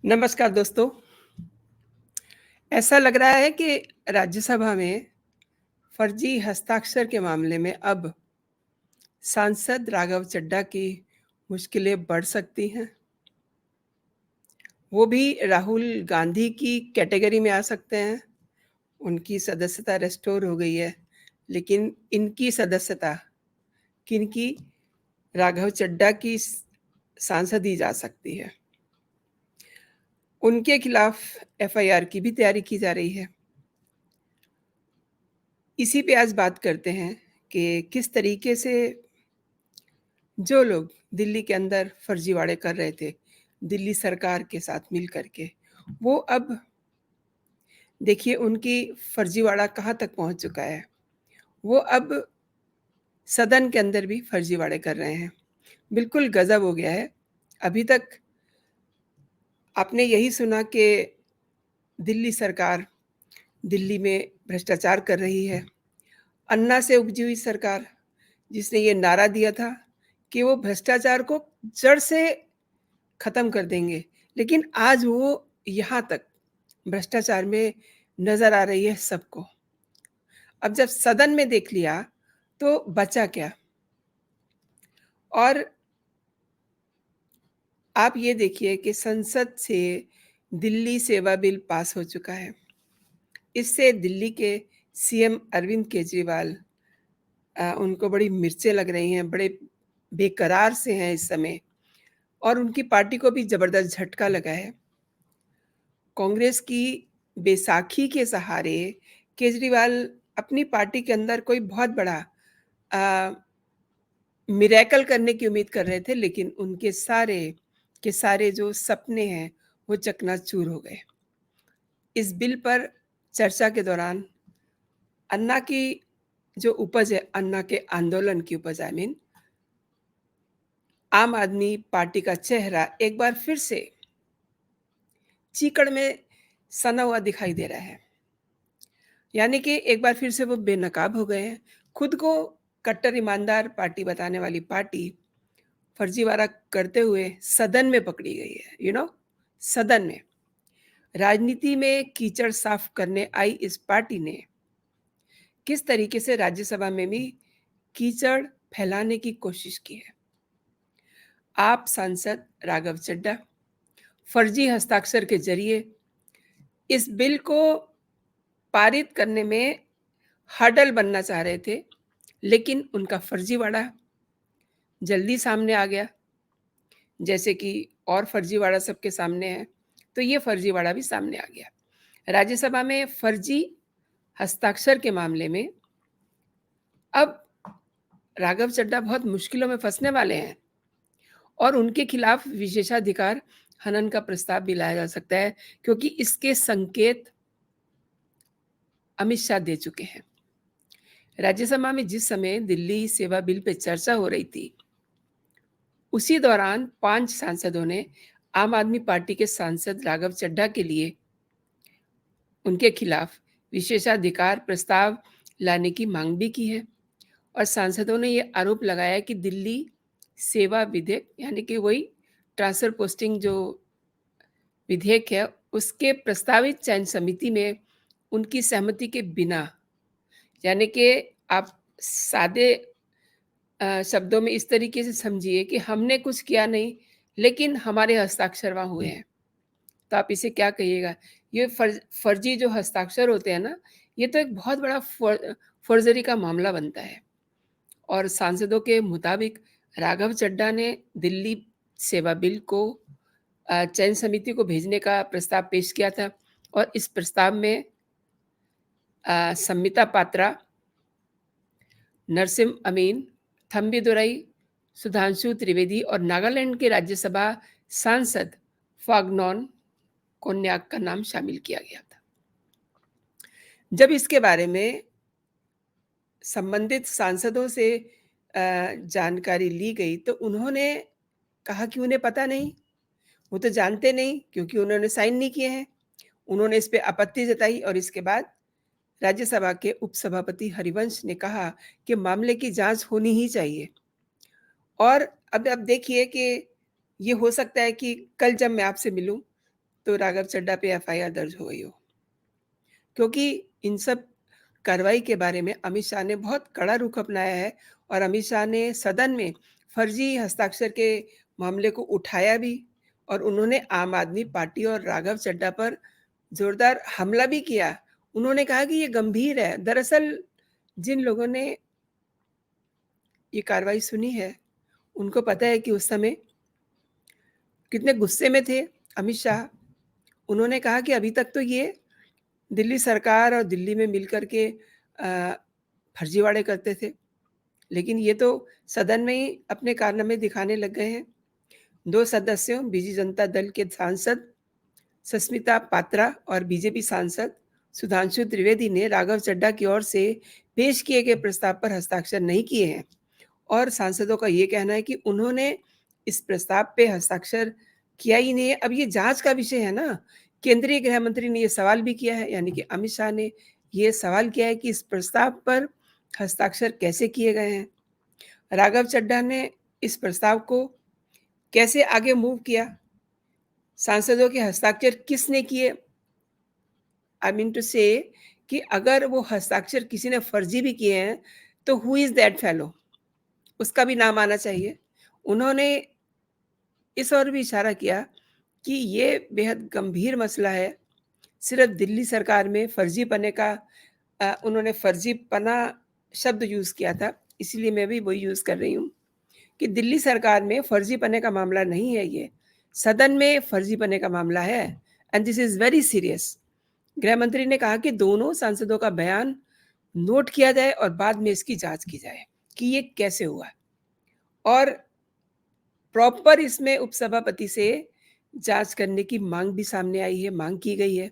नमस्कार दोस्तों। ऐसा लग रहा है कि राज्यसभा में फर्जी हस्ताक्षर के मामले में अब सांसद राघव चड्ढा की मुश्किलें बढ़ सकती हैं। वो भी राहुल गांधी की कैटेगरी में आ सकते हैं। उनकी सदस्यता रिस्टोर हो गई है, लेकिन इनकी सदस्यता किनकी? राघव चड्ढा की सांसद ही जा सकती है। उनके खिलाफ एफआईआर की भी तैयारी की जा रही है। इसी पे आज बात करते हैं कि किस तरीके से जो लोग दिल्ली के अंदर फर्जीवाड़े कर रहे थे, दिल्ली सरकार के साथ मिल कर के, वो अब देखिए उनकी फर्जीवाड़ा कहाँ तक पहुँच चुका है। वो अब सदन के अंदर भी फर्जीवाड़े कर रहे हैं। बिल्कुल गज़ब हो गया है। अभी तक आपने यही सुना कि दिल्ली सरकार दिल्ली में भ्रष्टाचार कर रही है। अन्ना से उपजी हुई सरकार जिसने ये नारा दिया था कि वो भ्रष्टाचार को जड़ से खत्म कर देंगे, लेकिन आज वो यहाँ तक भ्रष्टाचार में नज़र आ रही है सबको। अब जब सदन में देख लिया, तो बचा क्या? और आप ये देखिए कि संसद से दिल्ली सेवा बिल पास हो चुका है। इससे दिल्ली के सीएम अरविंद केजरीवाल उनको बड़ी मिर्चें लग रही हैं, बड़े बेकरार से हैं इस समय और उनकी पार्टी को भी ज़बरदस्त झटका लगा है। कांग्रेस की बैसाखी के सहारे केजरीवाल अपनी पार्टी के अंदर कोई बहुत बड़ा अ, मिरेकल करने की उम्मीद कर रहे थे, लेकिन उनके सारे के सारे जो सपने हैं, वो चकनाचूर हो गए। इस बिल पर चर्चा के दौरान अन्ना की जो उपज है, अन्ना के आंदोलन की उपज आम आदमी पार्टी का चेहरा एक बार फिर से चीकड़ में सना हुआ दिखाई दे रहा है। यानी कि एक बार फिर से वो बेनकाब हो गए हैं। खुद को कट्टर ईमानदार पार्टी बताने वाली पार्टी फर्जीवाड़ा करते हुए सदन में पकड़ी गई है, सदन में। राजनीति में कीचड़ साफ करने आई इस पार्टी ने किस तरीके से राज्यसभा में भी कीचड़ फैलाने की कोशिश की है। आप सांसद राघव चड्ढा फर्जी हस्ताक्षर के जरिए इस बिल को पारित करने में हर्डल बनना चाह रहे थे, लेकिन उनका फर्जीवाड़ा जल्दी सामने आ गया। जैसे कि और फर्जीवाड़ा सबके सामने है, तो ये फर्जीवाड़ा भी सामने आ गया। राज्यसभा में फर्जी हस्ताक्षर के मामले में अब राघव चड्ढा बहुत मुश्किलों में फँसने वाले हैं और उनके खिलाफ विशेषाधिकार हनन का प्रस्ताव भी लाया जा सकता है, क्योंकि इसके संकेत अमित शाह दे चुके हैं। राज्यसभा में जिस समय दिल्ली सेवा बिल पे चर्चा हो रही थी, उसी दौरान 5 सांसदों ने आम आदमी पार्टी के सांसद राघव चड्ढा के लिए उनके खिलाफ विशेषाधिकार प्रस्ताव लाने की मांग भी की है और सांसदों ने ये आरोप लगाया कि दिल्ली सेवा विधेयक यानी कि वही ट्रांसफर पोस्टिंग जो विधेयक है, उसके प्रस्तावित चयन समिति में उनकी सहमति के बिना, यानी कि आप सादे शब्दों में इस तरीके से समझिए कि हमने कुछ किया नहीं, लेकिन हमारे हस्ताक्षर वहाँ हुए हैं। तो आप इसे क्या कहिएगा? ये फर्जी जो हस्ताक्षर होते हैं ना, ये तो एक बहुत बड़ा फ़र्ज़री का मामला बनता है और सांसदों के मुताबिक राघव चड्ढा ने दिल्ली सेवा बिल को चयन समिति को भेजने का प्रस्ताव पेश किया था और इस प्रस्ताव में संमिता पात्रा, नरसिम अमीन, थम्बीदुरई, सुधांशु त्रिवेदी और नागालैंड के राज्यसभा सांसद फाग्नोन कोन्याक का नाम शामिल किया गया था। जब इसके बारे में संबंधित सांसदों से जानकारी ली गई, तो उन्होंने कहा कि उन्हें पता नहीं, वो तो जानते नहीं क्योंकि उन्होंने साइन नहीं किए हैं। उन्होंने इस पे आपत्ति जताई और इसके बाद राज्यसभा के उपसभापति हरिवंश ने कहा कि मामले की जाँच होनी ही चाहिए। और अब देखिए कि ये हो सकता है कि कल जब मैं आपसे मिलूँ, तो राघव चड्ढा पे एफआईआर दर्ज हो गई हो। क्योंकि इन सब कार्रवाई के बारे में अमित शाह ने बहुत कड़ा रुख अपनाया है और अमित शाह ने सदन में फर्जी हस्ताक्षर के मामले को उठाया भी और उन्होंने आम आदमी पार्टी और राघव चड्ढा पर जोरदार हमला भी किया। उन्होंने कहा कि ये गंभीर है। दरअसल जिन लोगों ने ये कार्रवाई सुनी है, उनको पता है कि उस समय कितने गुस्से में थे अमित शाह। उन्होंने कहा कि अभी तक तो ये दिल्ली सरकार और दिल्ली में मिलकर के फर्जीवाड़े करते थे, लेकिन ये तो सदन में ही अपने कारनामे दिखाने लग गए हैं। 2 सदस्यों बीजू जनता दल के सांसद सस्मिता पात्रा और बीजेपी सांसद सुधांशु त्रिवेदी ने राघव चड्ढा की ओर से पेश किए गए प्रस्ताव पर हस्ताक्षर नहीं किए हैं और सांसदों का ये कहना है कि उन्होंने इस प्रस्ताव पे हस्ताक्षर किया ही नहीं है। अब ये जांच का विषय है ना। केंद्रीय गृह मंत्री ने ये सवाल भी किया है, यानी कि अमित शाह ने ये सवाल किया है कि इस प्रस्ताव पर हस्ताक्षर कैसे किए गए हैं। राघव चड्ढा ने इस प्रस्ताव को कैसे आगे मूव किया, सांसदों के हस्ताक्षर किसने किए। आई मीन टू से कि अगर वो हस्ताक्षर किसी ने फर्जी भी किए हैं तो हु इज दैट फेलो, उसका भी नाम आना चाहिए। उन्होंने इस ओर भी इशारा किया कि ये बेहद गंभीर मसला है। सिर्फ दिल्ली सरकार में फर्जीपने का उन्होंने फर्जीपना शब्द यूज़ किया था, इसलिए मैं भी वही यूज़ कर रही हूँ कि दिल्ली सरकार में फर्जीपने का मामला नहीं है ये, सदन में फर्जीपने का मामला है and this is very serious. गृह मंत्री ने कहा कि दोनों सांसदों का बयान नोट किया जाए और बाद में इसकी जांच की जाए कि ये कैसे हुआ और प्रॉपर इसमें उपसभापति से जांच करने की मांग भी सामने आई है, मांग की गई है।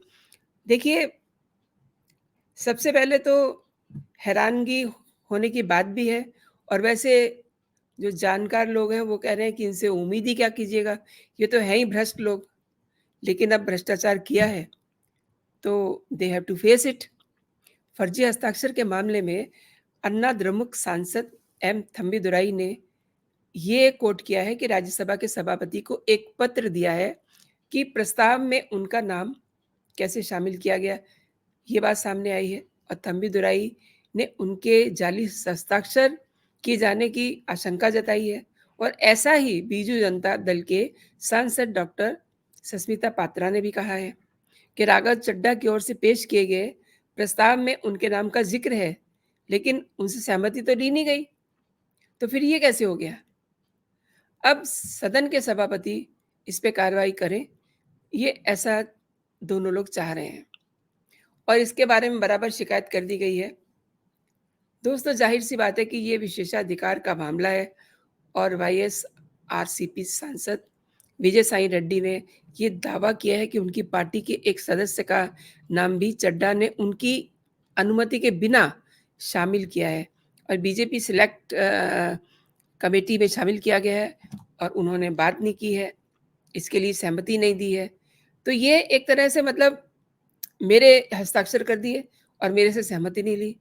देखिए, सबसे पहले तो हैरानगी होने की बात भी है और वैसे जो जानकार लोग हैं वो कह रहे हैं कि इनसे उम्मीद ही क्या कीजिएगा, ये तो हैं ही भ्रष्ट लोग। लेकिन अब भ्रष्टाचार किया है तो they have to face it. फर्जी हस्ताक्षर के मामले में अन्ना द्रमुक सांसद एम थम्बीदुराई ने ये कोट किया है कि राज्यसभा के सभापति को एक पत्र दिया है कि प्रस्ताव में उनका नाम कैसे शामिल किया गया, ये बात सामने आई है और थम्बीदुराई ने उनके जाली हस्ताक्षर किए जाने की आशंका जताई है और ऐसा ही बीजू जनता दल के सांसद डॉक्टर सस्मिता पात्रा ने भी कहा है कि राघव चड्ढा की ओर से पेश किए गए प्रस्ताव में उनके नाम का जिक्र है, लेकिन उनसे सहमति तो ली नहीं गई, तो फिर ये कैसे हो गया। अब सदन के सभापति इस पे कार्रवाई करें, ये ऐसा दोनों लोग चाह रहे हैं और इसके बारे में बराबर शिकायत कर दी गई है। दोस्तों, जाहिर सी बात है कि ये विशेषाधिकार का मामला है और वाईएसआरसीपी सांसद विजय साई रेड्डी ने ये दावा किया है कि उनकी पार्टी के एक सदस्य का नाम भी चड्ढा ने उनकी अनुमति के बिना शामिल किया है और बीजेपी सिलेक्ट कमेटी में शामिल किया गया है और उन्होंने बात नहीं की है, इसके लिए सहमति नहीं दी है। तो ये एक तरह से मतलब मेरे हस्ताक्षर कर दिए और मेरे से सहमति नहीं ली।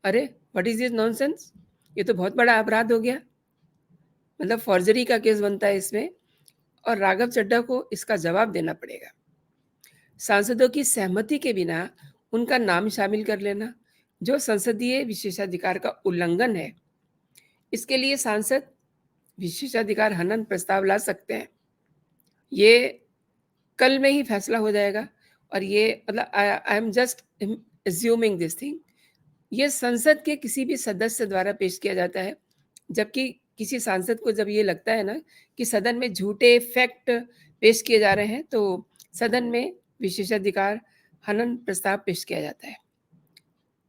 अरे व्हाट इज़ दिस नॉनसेंस, ये तो बहुत बड़ा अपराध हो गया। मतलब फॉर्जरी का केस बनता है इसमें और राघव चड्ढा को इसका जवाब देना पड़ेगा। सांसदों की सहमति के बिना उनका नाम शामिल कर लेना जो संसदीय विशेषाधिकार का उल्लंघन है। इसके लिए सांसद विशेषाधिकार हनन प्रस्ताव ला सकते हैं। ये कल में ही फैसला हो जाएगा और ये मतलब I am just assuming this thing, ये संसद के किसी भी सदस्य द्वारा पेश किया जाता है, जबकि किसी सांसद को जब ये लगता है ना कि सदन में झूठे फैक्ट पेश किए जा रहे हैं तो सदन में विशेषाधिकार हनन प्रस्ताव पेश किया जाता है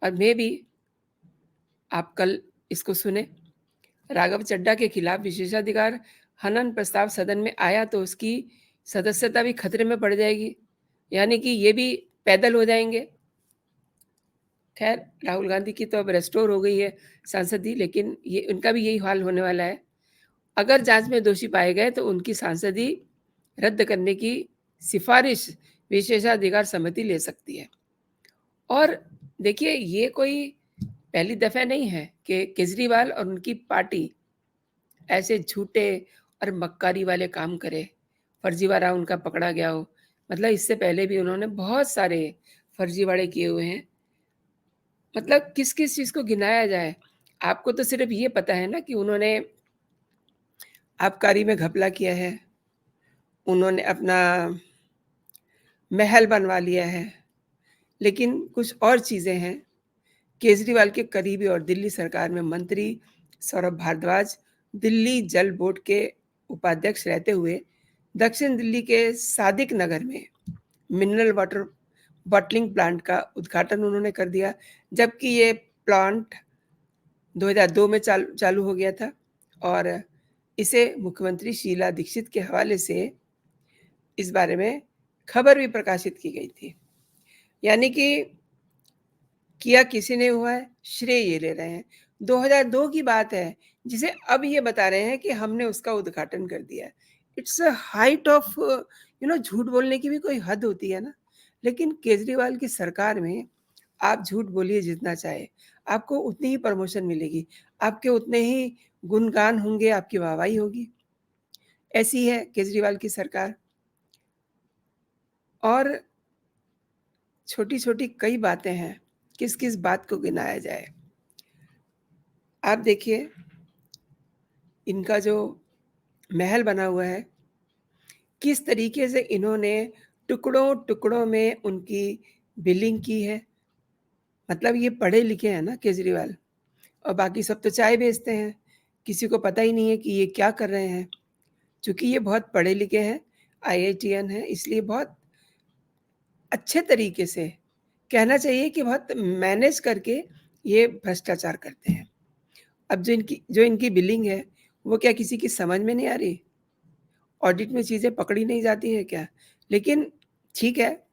और मे भी आप कल इसको सुने। राघव चड्ढा के खिलाफ विशेषाधिकार हनन प्रस्ताव सदन में आया तो उसकी सदस्यता भी खतरे में पड़ जाएगी, यानी कि ये भी पैदल हो जाएंगे। खैर, राहुल गांधी की तो अब रेस्टोर हो गई है सांसदी, लेकिन ये उनका भी यही हाल होने वाला है। अगर जांच में दोषी पाए गए तो उनकी सांसदी रद्द करने की सिफारिश विशेषाधिकार समिति ले सकती है। और देखिए, ये कोई पहली दफा नहीं है कि केजरीवाल और उनकी पार्टी ऐसे झूठे और मक्कारी वाले काम करे, फर्जीवाड़ा उनका पकड़ा गया हो। मतलब इससे पहले भी उन्होंने बहुत सारे फर्जीवाड़े किए हुए हैं। मतलब किस-किस चीज़ को गिनाया जाए? आपको तो सिर्फ़ ये पता है ना कि उन्होंने आबकारी में घपला किया है, उन्होंने अपना महल बनवा लिया है, लेकिन कुछ और चीज़ें हैं। केजरीवाल के करीबी और दिल्ली सरकार में मंत्री सौरभ भारद्वाज दिल्ली जल बोर्ड के उपाध्यक्ष रहते हुए दक्षिण दिल्ली के सादिक नगर में मिनरल वाटर बॉटलिंग प्लांट का उद्घाटन उन्होंने कर दिया, जबकि ये प्लांट 2002 में चालू हो गया था और इसे मुख्यमंत्री शीला दीक्षित के हवाले से इस बारे में खबर भी प्रकाशित की गई थी। यानी कि किया किसी ने हुआ है, श्रेय ये ले रहे हैं। 2002 की बात है, जिसे अब ये बता रहे हैं कि हमने उसका उद्घाटन कर दिया है। इट्स अ हाइट ऑफ झूठ बोलने की भी कोई हद होती है ना। लेकिन केजरीवाल की सरकार में आप झूठ बोलिए जितना चाहे, आपको उतनी ही प्रमोशन मिलेगी, आपके उतने ही गुणगान होंगे, आपकी वाहवाही होगी। ऐसी है केजरीवाल की सरकार। और छोटी-छोटी कई बातें हैं, किस-किस बात को गिनाया जाए। आप देखिए, इनका जो महल बना हुआ है, किस तरीके से इन्होंने टुकड़ों-टुकड़ों में उनकी बिलिंग की है। मतलब ये पढ़े-लिखे हैं ना केजरीवाल, और बाकी सब तो चाय बेचते हैं। किसी को पता ही नहीं है कि ये क्या कर रहे हैं। चूँकि ये बहुत पढ़े-लिखे हैं, आईआईटीएन हैं, इसलिए बहुत अच्छे तरीके से, कहना चाहिए कि बहुत मैनेज करके ये भ्रष्टाचार करते हैं। अब जो इनकी बिलिंग है, वो क्या किसी की समझ में नहीं आ रही? ऑडिट में चीज़ें पकड़ी नहीं जाती हैं क्या? लेकिन ठीक है,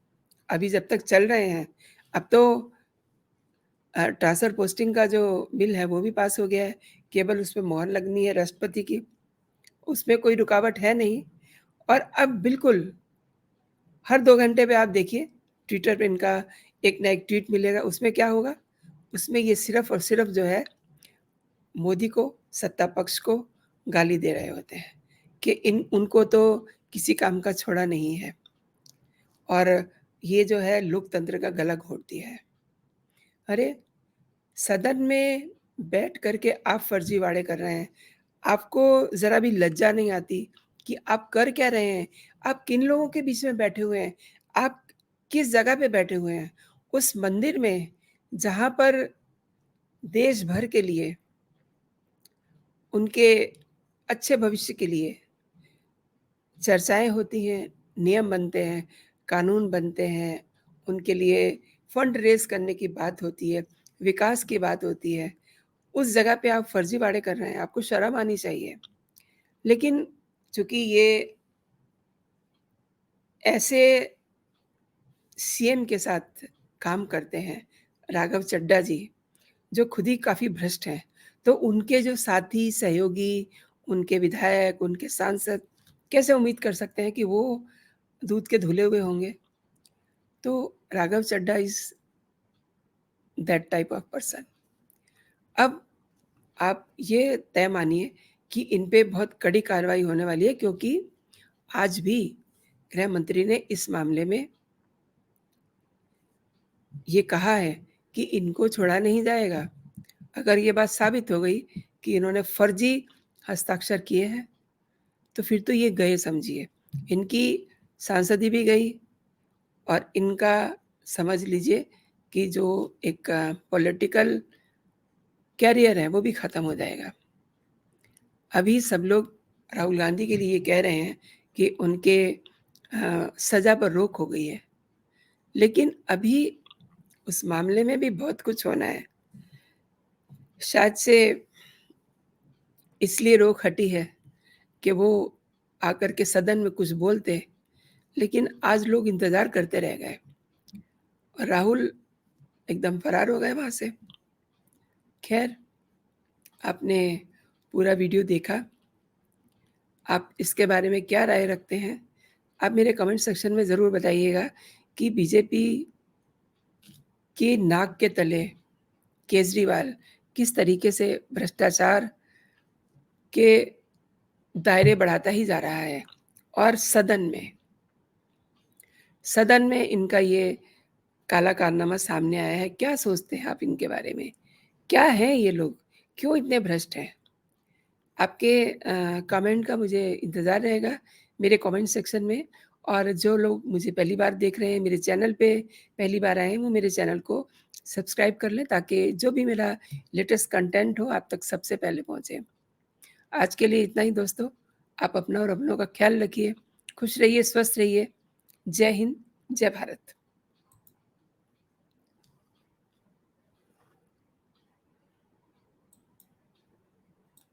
अभी जब तक चल रहे हैं, अब तो ट्रांसफ़र पोस्टिंग का जो बिल है वो भी पास हो गया है, केवल उसपे मोहर लगनी है राष्ट्रपति की, उसमें कोई रुकावट है नहीं। और अब बिल्कुल हर 2 घंटे पे आप देखिए, ट्विटर पे इनका एक ना एक ट्वीट मिलेगा, उसमें क्या होगा? उसमें ये सिर्फ़ और सिर्फ़ जो है मोदी को, सत्ता पक्ष को गाली दे रहे होते हैं कि उनको तो किसी काम का छोड़ा नहीं है और ये जो है लोकतंत्र का गला घोट दिया है। अरे! सदन में बैठ कर के आप फर्जीवाड़े कर रहे हैं। आपको ज़रा भी लज्जा नहीं आती कि आप कर क्या रहे हैं? आप किन लोगों के बीच में बैठे हुए हैं? आप किस जगह पे बैठे हुए हैं? उस मंदिर में जहाँ पर देश भर के लिए, उनके अच्छे भविष्य के लिए चर्चाएँ होती हैं, नियम बनते हैं, कानून बनते हैं, उनके लिए फंड रेज़ करने की बात होती है, विकास की बात होती है। उस जगह पे आप फर्जीवाड़े कर रहे हैं, आपको शर्म आनी चाहिए। लेकिन चूँकि ये ऐसे सीएम के साथ काम करते हैं, राघव चड्ढा जी, जो खुद ही काफ़ी भ्रष्ट हैं, तो उनके जो साथी, सहयोगी, उनके विधायक, उनके सांसद कैसे उम्मीद कर सकते हैं कि वो दूध के धुले हुए होंगे? तो Raghav Chadha is that type of person. अब आप ये तय मानिए कि इन पे बहुत कड़ी कार्रवाई होने वाली है, क्योंकि आज भी गृह मंत्री ने इस मामले में ये कहा है कि इनको छोड़ा नहीं जाएगा। अगर ये बात साबित हो गई कि इन्होंने फर्जी हस्ताक्षर किए हैं, तो फिर तो ये गए समझिए। इनकी सांसदी भी गई और इनका समझ लीजिए कि जो एक पॉलिटिकल करियर है, वो भी खत्म हो जाएगा। अभी सब लोग राहुल गांधी के लिए कह रहे हैं कि उनके सज़ा पर रोक हो गई है। लेकिन अभी उस मामले में भी बहुत कुछ होना है। शायद से इसलिए रोक हटी है कि वो आकर के सदन में कुछ बोलते, लेकिन आज लोग इंतज़ार करते रह गए और राहुल एकदम फरार हो गए वहाँ से। ख़ैर, आपने पूरा वीडियो देखा। आप इसके बारे में क्या राय रखते हैं? आप मेरे कमेंट सेक्शन में ज़रूर बताइएगा कि बीजेपी की नाक के तले केजरीवाल किस तरीके से भ्रष्टाचार के दायरे बढ़ाता ही जा रहा है और सदन में सदन में इनका ये काला कारनामा सामने आया है। क्या सोचते हैं आप इनके बारे में? क्या हैं ये लोग? क्यों इतने भ्रष्ट हैं? आपके कमेंट का मुझे इंतज़ार रहेगा मेरे कमेंट सेक्शन में। और जो लोग मुझे पहली बार देख रहे हैं, मेरे चैनल पे पहली बार आए हैं, वो मेरे चैनल को सब्सक्राइब कर लें ताकि जो भी मेरा लेटेस्ट कंटेंट हो आप तक सबसे पहले पहुँचे। आज के लिए इतना ही दोस्तों। आप अपना और अपनों का ख़्याल रखिए। खुश रहिए, स्वस्थ रहिए। जय हिंद, जय भारत।